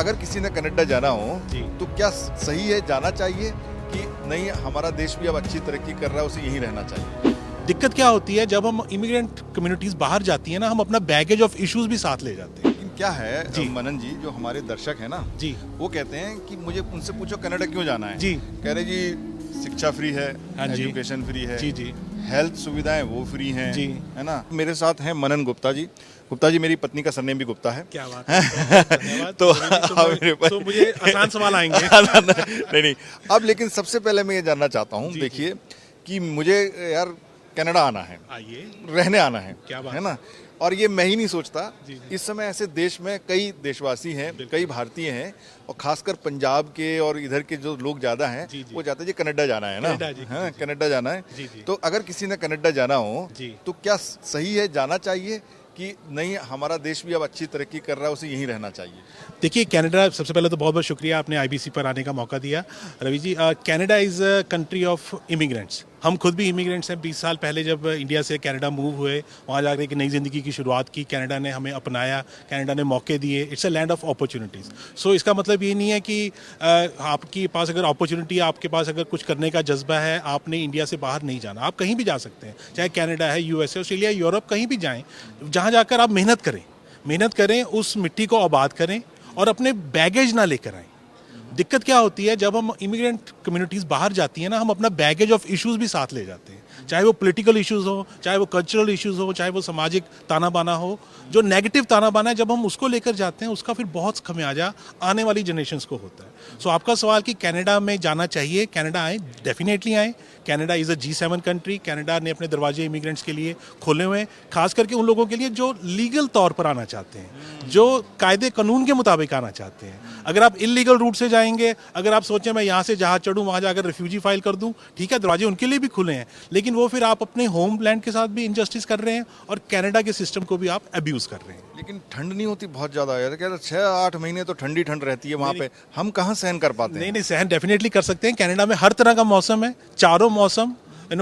अगर किसी ने कनाडा जाना हो जी। तो क्या सही है, जाना चाहिए कि नहीं, हमारा देश भी अब अच्छी तरक्की कर रहा है, उसे यहीं रहना चाहिए? दिक्कत क्या होती है जब हम इमिग्रेंट कम्युनिटीज बाहर जाती है ना, हम अपना बैगेज ऑफ इश्यूज भी साथ ले जाते हैं। लेकिन क्या है जी। मनन जी, जो हमारे दर्शक है ना, जी वो कहते हैं कि मुझे उनसे पूछो कनाडा क्यों जाना है। जी। कह रहे जी शिक्षा फ्री है, हाँ जी। एजुकेशन फ्री है, जी जी हेल्थ सुविधाएं वो फ्री हैं, जी। है ना। मेरे साथ हैं मनन गुप्ता जी। गुप्ता जी, मेरी पत्नी का सरनेम भी गुप्ता है। क्या बात है, धन्यवाद। तो तो मुझे आसान सवाल आएंगे। नहीं नहीं, अब लेकिन सबसे पहले मैं ये जानना चाहता हूँ, जी, देखिए कि मुझे यार कनाडा आना है, आइए। रहने आना है, क्या बात है ना। और ये मैं ही नहीं सोचता, जी, जी। इस समय ऐसे देश में कई देशवासी हैं, कई भारतीय हैं, और खासकर पंजाब के और इधर के जो लोग ज़्यादा हैं, जी, जी। वो चाहते हैं जी कनाडा जाना है ना। कनाडा, जी, हाँ, जी, जी। कनाडा जाना है। जी, जी। तो अगर किसी ने कनाडा जाना हो जी। तो क्या सही है, जाना चाहिए कि नहीं, हमारा देश भी अब अच्छी तरक्की कर रहा है, उसे यहीं रहना चाहिए? देखिए, कनाडा, सबसे पहले तो बहुत बहुत शुक्रिया, आपने आईबीसी पर आने का मौका दिया। Ravi ji, Canada is a country of immigrants. हम खुद भी इमिग्रेंट्स हैं। 20 साल पहले जब इंडिया से कनाडा मूव हुए, वहाँ जाकर एक नई ज़िंदगी की शुरुआत की, कनाडा ने हमें अपनाया, कनाडा ने मौके दिए। It's a land of opportunities. So इसका मतलब ये नहीं है कि आपके पास अगर अपॉर्चुनिटी, आपके पास अगर कुछ करने का जज्बा है, आपने इंडिया से बाहर नहीं जाना। आप कहीं भी जा सकते हैं, चाहे कनाडा है, यूएसए, ऑस्ट्रेलिया, यूरोप, कहीं भी जाएँ। जहाँ जाकर आप मेहनत करें, उस मिट्टी को आबाद करें और अपने बैगेज ना लेकर आएं। दिक्कत क्या होती है जब हम इमिग्रेंट कम्युनिटीज बाहर जाती है ना, हम अपना बैगेज ऑफ इश्यूज भी साथ ले जाते हैं, चाहे वो पॉलिटिकल इश्यूज हो, चाहे वो कल्चरल इश्यूज हो, चाहे वो सामाजिक ताना बाना हो। जो नेगेटिव ताना बाना है, जब हम उसको लेकर जाते हैं, उसका फिर बहुत खमियाजा आने वाली जनरेशंस को होता है। सो आपका सवाल कि कनाडा में जाना चाहिए, कनाडा आए, डेफिनेटली आए। Canada is a G7 country. Canada ने अपने दरवाजे इमिग्रेंट्स के लिए खोले हुए हैं, खास करके उन लोगों के लिए जो लीगल तौर पर आना चाहते हैं, जो कायदे कानून के मुताबिक आना चाहते हैं। अगर आप इलीगल रूट से जाएंगे, अगर आप सोचें मैं यहाँ से जहाज चढ़ूँ, वहाँ जाकर रिफ्यूजी फाइल कर दूँ, ठीक है, दरवाजे उनके लिए भी खुले हैं, लेकिन वो फिर आप अपने होमलैंड के साथ भी इनजस्टिस कर रहे हैं और कनाडा के सिस्टम को भी आप अब्यूज़ कर रहे हैं। लेकिन ठंड नहीं होती बहुत ज़्यादा यार? क्या 6-8 महीने तो ठंडी ठंड रहती है वहाँ पे, हम कहाँ सहन कर पाते हैं? नहीं नहीं, सहन डेफिनेटली कर सकते हैं। कनाडा में हर तरह का मौसम है, चारों मौसम,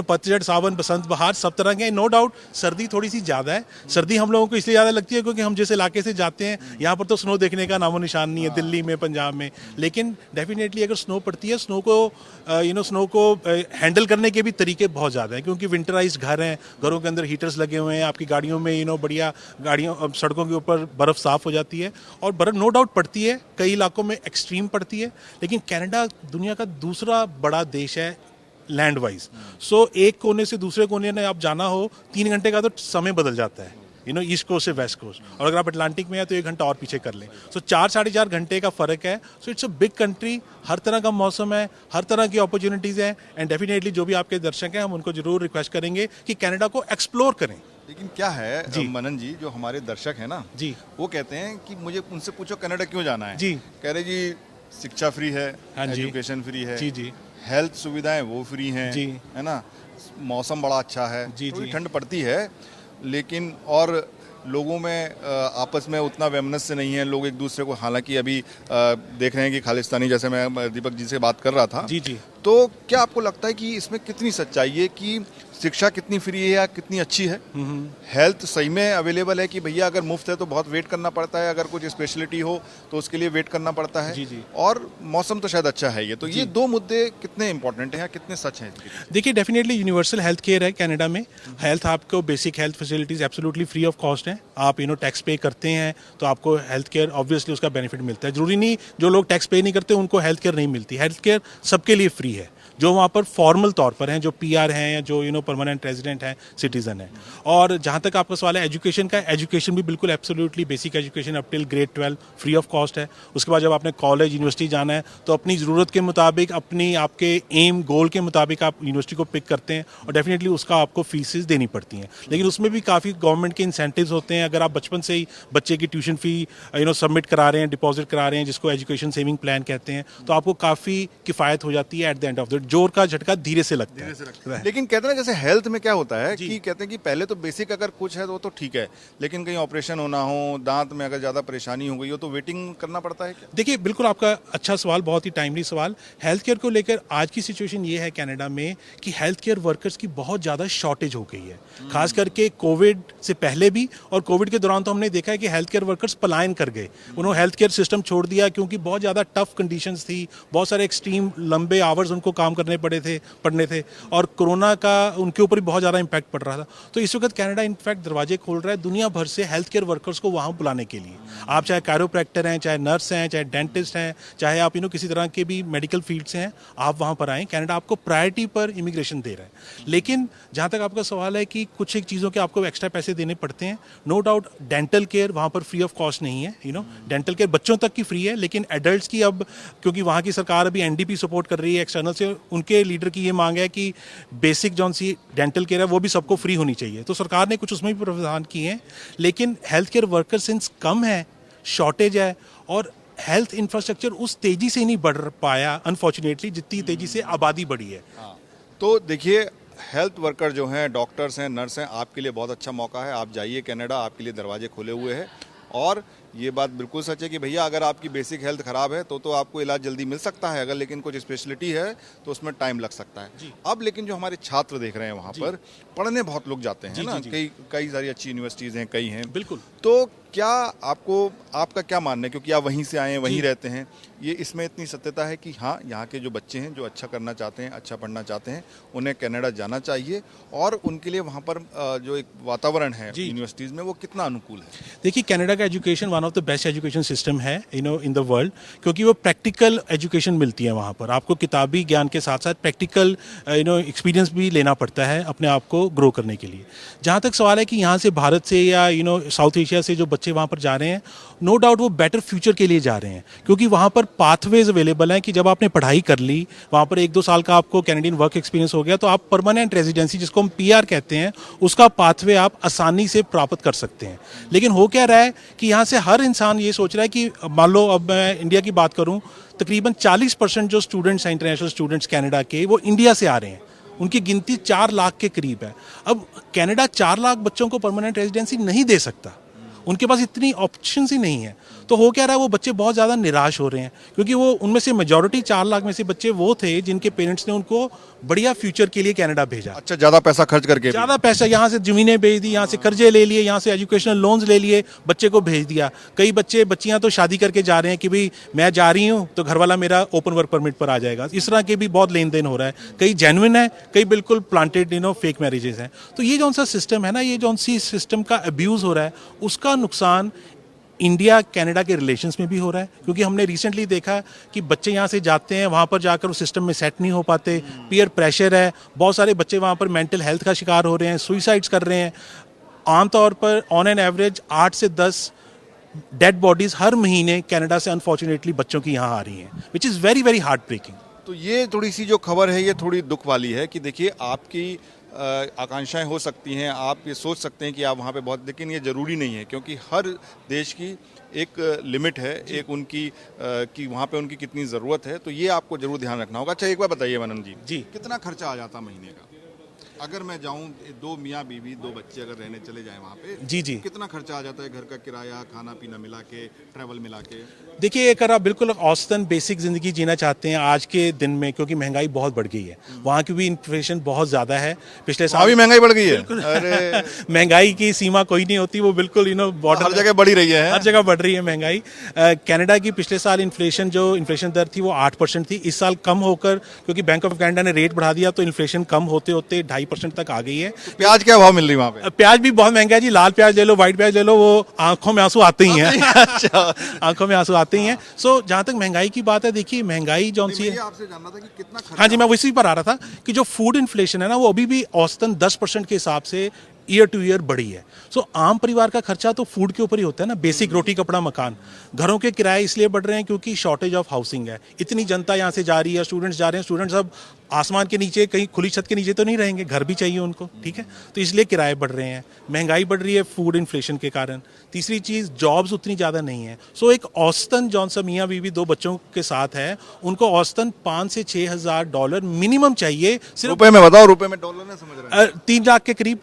पतझड़, सावन, बसंत, बहार, सब तरह के। नो डाउट सर्दी थोड़ी सी ज़्यादा है। सर्दी हम लोगों को इसलिए ज़्यादा लगती है क्योंकि हम जिस इलाके से जाते हैं, यहाँ पर तो स्नो देखने का नामो निशान नहीं है, दिल्ली में, पंजाब में। लेकिन डेफिनेटली अगर स्नो पड़ती है, स्नो को हैंडल करने के भी तरीके बहुत ज़्यादा हैं, क्योंकि विंटराइज्ड घर हैं, घरों के अंदर हीटर्स लगे हुए हैं, आपकी गाड़ियों में बढ़िया गाड़ियों, सड़कों के ऊपर बर्फ़ साफ़ हो जाती है, और बर्फ़ नो डाउट पड़ती है, कई इलाकों में एक्सट्रीम पड़ती है। लेकिन कनाडा दुनिया का दूसरा बड़ा देश है लैंड वाइज। सो एक कोने से दूसरे कोने में आप जाना हो, 3 घंटे का तो समय बदल जाता है, ईस्ट कोस्ट से वेस्ट कोस्ट। और अगर आप अटलांटिक में है तो 1 घंटा और पीछे कर लें। सो 4-4.5 घंटे का फ़र्क है। So it's a big country, हर तरह का मौसम है, हर तरह की अपॉर्चुनिटीज़ हैं, एंड डेफिनेटली जो भी आपके दर्शक हैं, हम उनको जरूर रिक्वेस्ट करेंगे कि कनाडा को एक्सप्लोर करें। लेकिन क्या है जी। मनन जी, जो हमारे दर्शक है ना, जी वो कहते हैं कि मुझे उनसे पूछो कनाडा क्यों जाना है। जी। कह रहे जी शिक्षा फ्री है, हाँ जी। एजुकेशन फ्री है, जी जी हेल्थ सुविधाएं वो फ्री हैं, जी। है ना, मौसम बड़ा अच्छा है, जी, थोड़ी जी। ठंड पड़ती है, लेकिन और लोगों में आपस में उतना वैमनस्य नहीं है, लोग एक दूसरे को, हालांकि अभी देख रहे हैं कि खालिस्तानी, जैसे मैं दीपक जी से बात कर रहा था। जी जी तो क्या आपको लगता है कि इसमें कितनी सच्चाई है कि शिक्षा कितनी फ्री है या कितनी अच्छी है? हेल्थ सही में अवेलेबल है कि भैया अगर मुफ्त है तो बहुत वेट करना पड़ता है, अगर कुछ स्पेशलिटी हो तो उसके लिए वेट करना पड़ता है? जी, जी। और मौसम तो शायद अच्छा है। ये तो ये 2 मुद्दे कितने इंपॉर्टेंट हैं या कितने सच हैं? देखिए, डेफिनेटली यूनिवर्सल हेल्थ केयर है कनाडा में। हेल्थ, आपको basic health facilities absolutely free of cost है। आप टैक्स पे करते हैं तो आपको हेल्थ केयर ऑब्वियसली उसका बेनिफिट मिलता है। जरूरी नहीं जो लोग टैक्स पे नहीं करते उनको हेल्थ केयर नहीं मिलती। हेल्थ केयर सबके लिए फ्री है, जो वहाँ पर फॉर्मल तौर पर हैं, जो PR हैं या जो परमानेंट रेजिडेंट हैं, सिटीजन हैं। और जहाँ तक आपका सवाल है एजुकेशन का, एजुकेशन भी बिल्कुल absolutely basic education up till grade 12 free of cost है। उसके बाद जब आपने कॉलेज, यूनिवर्सिटी जाना है तो अपनी ज़रूरत के मुताबिक, अपनी आपके एम गोल के मुताबिक आप यूनिवर्सिटी को पिक करते हैं, और डेफिनेटली उसका आपको फीसेस देनी पड़ती हैं। लेकिन उसमें भी काफ़ी गवर्नमेंट के इंसेंटिव्स होते हैं। अगर आप बचपन से ही बच्चे की ट्यूशन फ़ी सबमिट करा रहे हैं, डिपॉजिट करा रहे हैं, जिसको एजुकेशन सेविंग प्लान कहते हैं, तो आपको काफ़ी किफ़ायत हो जाती है at the end of the जोर का झटका धीरे से लगता है। लेकिन कहते हैं ना जैसे हेल्थ में क्या होता है कि कहते हैं कि पहले तो बेसिक अगर कुछ है तो वो तो ठीक है, लेकिन कहीं ऑपरेशन होना हो, दांत में अगर ज़्यादा परेशानी हो गई हो तो वेटिंग करना पड़ता है क्या? देखिए बिल्कुल आपका अच्छा सवाल, बहुत ही टाइमली सवाल। हेल्थ केयर को लेकर आज की सिचुएशन ये है कनाडा में कि हेल्थ केयर वर्कर्स की बहुत ज़्यादा शॉर्टेज हो गई है, खास करके कोविड से पहले भी और कोविड के दौरान तो हमने देखा है कि हेल्थ केयर वर्कर्स पलायन कर गए, उन्होंने हेल्थ केयर सिस्टम छोड़ दिया क्योंकि बहुत ज़्यादा टफ कंडीशंस थी, बहुत सारे एक्सट्रीम लंबे आवर्स उनको काम करने पड़ने थे और कोरोना का उनके ऊपर भी बहुत ज़्यादा इम्पैक्ट पड़ रहा था। तो इस वक्त कनाडा इनफैक्ट दरवाजे खोल रहा है दुनिया भर से हेल्थ केयर वर्कर्स को वहाँ बुलाने के लिए। आप चाहे कायरोप्रैक्टर हैं, चाहे नर्स हैं, चाहे डेंटिस्ट हैं, चाहे आप किसी तरह के भी मेडिकल फील्ड से हैं, आप वहाँ पर आएँ। कनाडा आपको प्रायोरिटी पर इमिग्रेशन दे रहा है। लेकिन जहाँ तक आपका सवाल है कि कुछ एक चीज़ों के आपको एक्स्ट्रा पैसे देने पड़ते हैं, नो डाउट डेंटल केयर वहाँ पर फ्री ऑफ कॉस्ट नहीं है, डेंटल केयर बच्चों तक की फ्री है, लेकिन एडल्ट्स की अब क्योंकि वहाँ की सरकार अभी एनडीपी सपोर्ट कर रही है एक्सटर्नल से, उनके लीडर की ये मांग है कि बेसिक जौन सी डेंटल केयर है वो भी सबको फ्री होनी चाहिए। तो सरकार ने कुछ उसमें भी प्रावधान किए हैं, लेकिन हेल्थ केयर वर्कर सिंस कम है, शॉर्टेज है और हेल्थ इंफ्रास्ट्रक्चर उस तेजी से नहीं बढ़ पाया अनफॉर्चुनेटली जितनी तेजी से आबादी बढ़ी है। तो देखिए हेल्थ वर्कर जो हैं, डॉक्टर्स हैं, नर्स हैं, आपके लिए बहुत अच्छा मौका है। आप जाइए कनाडा, आपके लिए दरवाजे खुले हुए हैं। और ये बात बिल्कुल सच है कि भैया अगर आपकी बेसिक हेल्थ खराब है तो आपको इलाज जल्दी मिल सकता है, अगर लेकिन कुछ स्पेशलिटी है तो उसमें टाइम लग सकता है। अब लेकिन जो हमारे छात्र देख रहे हैं वहाँ पर पढ़ने बहुत लोग जाते हैं ना, कई सारी अच्छी यूनिवर्सिटीज़ हैं, कई हैं बिल्कुल। तो क्या आपका क्या मानना है, क्योंकि आप वहीं से आए हैं, वहीं रहते हैं, ये इसमें इतनी सत्यता है कि हाँ यहाँ के जो बच्चे हैं जो अच्छा करना चाहते हैं, अच्छा पढ़ना चाहते हैं, उन्हें कनाडा जाना चाहिए और उनके लिए वहाँ पर जो एक वातावरण है यूनिवर्सिटीज़ में वो कितना अनुकूल है? देखिए कनाडा का education one of the best education system है इन द वर्ल्ड, क्योंकि वो प्रैक्टिकल एजुकेशन मिलती है वहाँ पर। आपको किताबी ज्ञान के साथ साथ प्रैक्टिकल एक्सपीरियंस भी लेना पड़ता है अपने आप को ग्रो करने के लिए। जहाँ तक सवाल है कि यहाँ से भारत से या साउथ एशिया से जो बच्चे वहाँ पर जा रहे हैं, नो डाउट वो बेटर फ्यूचर के लिए जा रहे हैं, क्योंकि वहाँ पर पाथवेज अवेलेबल हैं कि जब आपने पढ़ाई कर ली, वहाँ पर 1-2 साल का आपको कैनेडियन वर्क एक्सपीरियंस हो गया, तो आप परमानेंट रेजिडेंसी जिसको हम पीआर कहते हैं उसका पाथवे आप आसानी से प्राप्त कर सकते हैं। लेकिन हो क्या रहा है कि यहाँ से हर इंसान ये सोच रहा है कि मान लो अब मैं इंडिया की बात करूँ, तकरीबन 40% जो स्टूडेंट्स हैं, इंटरनेशनल स्टूडेंट्स कनाडा के, वो इंडिया से आ रहे हैं। उनकी गिनती 4 लाख के करीब है। अब कनाडा 4 लाख बच्चों को परमानेंट रेजिडेंसी नहीं दे सकता, उनके पास इतनी ऑप्शंस ही नहीं है। तो हो क्या रहा है, वो बच्चे बहुत ज़्यादा निराश हो रहे हैं, क्योंकि वो उनमें से मेजॉरिटी 4 लाख में से बच्चे वो थे जिनके पेरेंट्स ने उनको बढ़िया फ्यूचर के लिए कनाडा भेजा। अच्छा, ज़्यादा पैसा खर्च करके, ज़्यादा पैसा, यहाँ से ज़मीनें बेच दी, यहाँ से कर्जे ले लिए, यहाँ से एजुकेशनल लोन्स ले लिए, बच्चे को भेज दिया। कई बच्चियाँ तो शादी करके जा रहे हैं कि भाई मैं जा रही हूँ तो घर वाला मेरा ओपन वर्क परमिट पर आ जाएगा। इस तरह के भी बहुत लेन देन हो रहा है। कई जेन्युइन है, कई बिल्कुल प्लांटेड फेक मैरिजेस हैं। तो ये जौन सा सिस्टम है ना, ये जौन सी सिस्टम का अब्यूज़ हो रहा है, उसका नुकसान इंडिया कनाडा के रिलेशंस में भी हो रहा है। क्योंकि हमने रिसेंटली देखा कि बच्चे यहाँ से जाते हैं, वहाँ पर जाकर उस सिस्टम में सेट नहीं हो पाते, पीयर प्रेशर है, बहुत सारे बच्चे वहाँ पर मेंटल हेल्थ का शिकार हो रहे हैं, सुइसाइड्स कर रहे हैं। आमतौर पर ऑन एन एवरेज 8 से 10 डेड बॉडीज हर महीने कनाडा से अनफॉर्चुनेटली बच्चों की यहाँ आ रही हैं, which is very very heartbreaking. तो ये थोड़ी सी जो खबर है ये थोड़ी दुख वाली है कि देखिए आपकी आकांक्षाएं हो सकती हैं, आप ये सोच सकते हैं कि आप वहाँ पे बहुत, लेकिन ये ज़रूरी नहीं है, क्योंकि हर देश की एक लिमिट है, एक उनकी कि वहाँ पे उनकी कितनी ज़रूरत है, तो ये आपको ज़रूर ध्यान रखना होगा। अच्छा, एक बार बताइए मनन जी, कितना खर्चा आ जाता महीने का? अगर मैं जाऊं, 2 मियाँ बीवी 2 बच्चे अगर रहने चले जाएं वहाँ पे, जी कितना खर्चा आ जाता है? घर का किराया, खाना पीना मिला के, ट्रैवल मिला के? देखिए, अगर आप बिल्कुल औसतन बेसिक ज़िंदगी जीना चाहते हैं आज के दिन में, क्योंकि महंगाई बहुत बढ़ गई है, वहाँ की भी इन्फ्लेशन बहुत ज़्यादा है। पिछले साल भी महंगाई बढ़ गई है। अरे महंगाई की सीमा कोई नहीं होती, वो बिल्कुल बॉर्डर हर जगह बढ़ी रही है, हर जगह बढ़ रही है महंगाई। कनाडा की पिछले साल इन्फ्लेशन दर थी वो 8% थी, इस साल कम होकर, क्योंकि बैंक ऑफ कनाडा ने रेट बढ़ा दिया, तो इन्फ्लेशन कम होते होते 2.5% तक आ गई है। तो प्याज क्या भाव मिल रही है वहाँ पे? प्याज भी बहुत महंगा है जी, लाल प्याज ले लो, व्हाइट प्याज ले लो, वो आंखों में आंसू आते ही हैं। अच्छा, आंखों में आंसू आते ही हैं। सो जहाँ तक महंगाई की बात है, देखिए महंगाई जौन सी है, आपसे जानना था कि कितना खर्चा? हाँ जी, मैं इसी पर आ रहा था कि जो फूड इन्फ्लेशन है ना, वो अभी भी औसतन 10% के हिसाब से ईयर टू ईयर बढ़ी है। सो आम परिवार का खर्चा तो फूड के ऊपर ही होता है ना, बेसिक रोटी कपड़ा मकान। घरों के किराए इसलिए बढ़ रहे हैं क्योंकि शॉर्टेज ऑफ हाउसिंग है। इतनी जनता यहाँ से जा रही है, स्टूडेंट्स जा रहे हैं, स्टूडेंट्स अब आसमान के नीचे कहीं खुली छत के नीचे तो नहीं रहेंगे, घर भी चाहिए उनको, ठीक है। तो इसलिए किराए बढ़ रहे हैं, महंगाई बढ़ रही है फूड इन्फ्लेशन के कारण। तीसरी चीज़, जॉब्स उतनी ज़्यादा नहीं है। सो एक औसतन जौन सा मियाँ बीवी 2 बच्चों के साथ है, उनको औसतन 5 से 6 हज़ार डॉलर मिनिमम चाहिए। सिर्फ रुपए में बताओ, रुपए में, डॉलर में समझ रहे हैं। 3 लाख के करीब,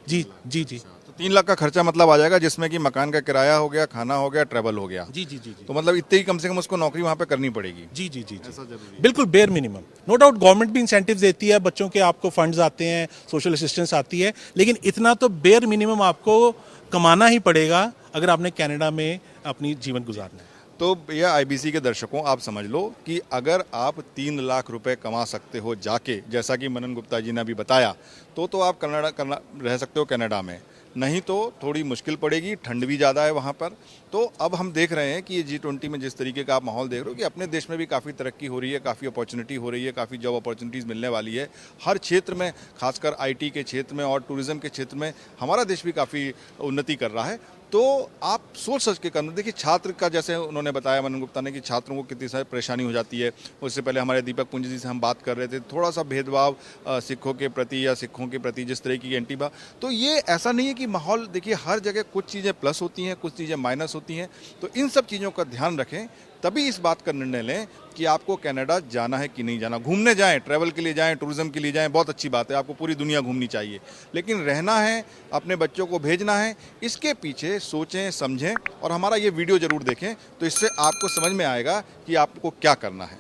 जी जी जी तो 3 लाख का खर्चा मतलब आ जाएगा, जिसमें कि मकान का किराया हो गया, खाना हो गया, ट्रैवल हो गया। जी जी जी जी तो मतलब इतने ही कम से कम उसको नौकरी वहाँ पे करनी पड़ेगी। जी जी जी जी ऐसा जरूरी है। बिल्कुल bare minimum. No doubt government भी इंसेंटिव्स देती है, बच्चों के आपको फंड्स आते हैं, सोशल असिस्टेंस आती है, लेकिन इतना तो बेयर मिनिमम आपको कमाना ही पड़ेगा अगर आपने कनाडा में अपनी जीवन गुजारना है। तो भैया आईबीसी के दर्शकों, आप समझ लो कि अगर आप 3 लाख रुपए कमा सकते हो जाके, जैसा कि मनन गुप्ता जी ने अभी बताया, तो आप कनाडा रह सकते हो कनाडा में। नहीं तो थोड़ी मुश्किल पड़ेगी, ठंड भी ज़्यादा है वहाँ पर। तो अब हम देख रहे हैं कि ये G20 में जिस तरीके का आप माहौल देख रहे हो कि अपने देश में भी काफ़ी तरक्की हो रही है, काफ़ी अपॉर्चुनिटी हो रही है, काफ़ी जॉब अपॉर्चुनिटीज़ मिलने वाली है हर क्षेत्र में, खासकर आईटी के क्षेत्र में और टूरिज्म के क्षेत्र में हमारा देश भी काफ़ी उन्नति कर रहा है। तो आप सोच सच के करना। देखिए, छात्र का जैसे उन्होंने बताया मनन गुप्ता ने कि छात्रों को कितनी सारी परेशानी हो जाती है। उससे पहले हमारे दीपक पुंज जी से हम बात कर रहे थे, थोड़ा सा भेदभाव सिखों के प्रति या सिखों के प्रति जिस तरह की एंटीबा। तो ये ऐसा नहीं है कि माहौल, देखिए हर जगह कुछ चीज़ें प्लस होती हैं, कुछ चीज़ें माइनस होती हैं। तो इन सब चीज़ों का ध्यान रखें, तभी इस बात का निर्णय लें कि आपको कनाडा जाना है कि नहीं जाना। घूमने जाएं, ट्रैवल के लिए जाएं, टूरिज्म के लिए जाएं, बहुत अच्छी बात है, आपको पूरी दुनिया घूमनी चाहिए। लेकिन रहना है, अपने बच्चों को भेजना है, इसके पीछे सोचें, समझें और हमारा ये वीडियो ज़रूर देखें, तो इससे आपको समझ में आएगा कि आपको क्या करना है।